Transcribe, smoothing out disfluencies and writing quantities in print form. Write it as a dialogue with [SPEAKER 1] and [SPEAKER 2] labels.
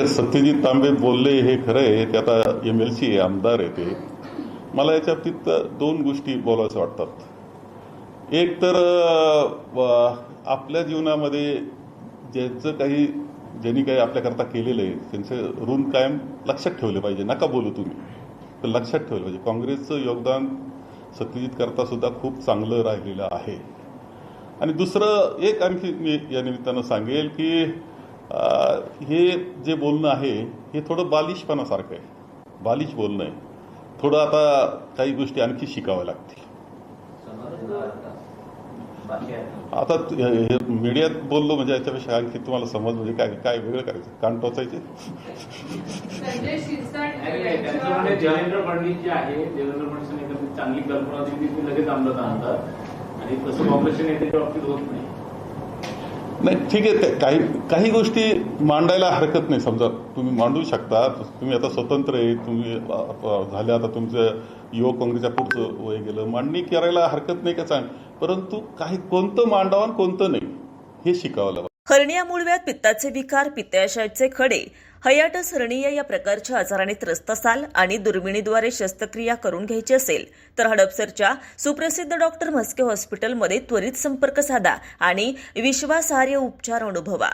[SPEAKER 1] सत्यजित तांबे बोलले हे खरं आहे, ते आता MLC आमदार आहे ते. मला याच्या बाबतीत दोन गोष्टी बोलाव्याच्या वाटतात. एक तर आपल्या जीवनामध्ये ज्यांनी काही आपल्याकरता केलेलं आहे त्यांचं ऋण कायम लक्षात ठेवलं पाहिजे. नका बोलू तुम्ही, तर लक्षात ठेवलं पाहिजे. काँग्रेसचं योगदान सत्यजित करता सुद्धा खूप चांगलं राहिलेलं आहे. आणि दुसरं एक आणखी मी या निमित्तानं सांगेल की हे जे बोलणं आहे हे थोडं बालिशपणासारखं आहे, बालिश बोलणं आहे. थोडं आता काही गोष्टी आणखी शिकाव्या लागतील. आता हे मीडियात बोललो म्हणजे याच्यापेक्षा आणखी तुम्हाला समज म्हणजे काय काय वेगळं करायचं, कान टोचायचे.
[SPEAKER 2] देवेंद्र फडणवीस जे आहे, देवेंद्र फडणवीस चांगली कल्पना होती ती लगेच अंमलात आणतात आणि तसं काँग्रेसच्या नेत्याच्या बाबतीत होत नाही.
[SPEAKER 1] नाही ठीक आहे, काही गोष्टी मांडायला हरकत नाही. समजा तुम्ही मांडू शकता, तुम्ही आता स्वतंत्र आहे, तुम्ही झाले आता तुमचं युवक काँग्रेसच्या पुढचं वय गेलं, मांडणी करायला हरकत नाही का सांग. परंतु काही कोणतं मांडावं आणि कोणतं नाही हे शिकावं लागतं.
[SPEAKER 3] हर्निया, मूळव्याध, पित्ताचे विकार, पित्ताशयाचे खडे, हायटिस हर्निया या प्रकारच्या आजाराने त्रस्त असाल आणि दुर्बिणीद्वारे शस्त्रक्रिया करून घ्यायची असेल तर हडपसरच्या सुप्रसिद्ध डॉक्टर म्हस्के हॉस्पिटलमध्ये त्वरित संपर्क साधा आणि विश्वासार्ह उपचार अनुभवा.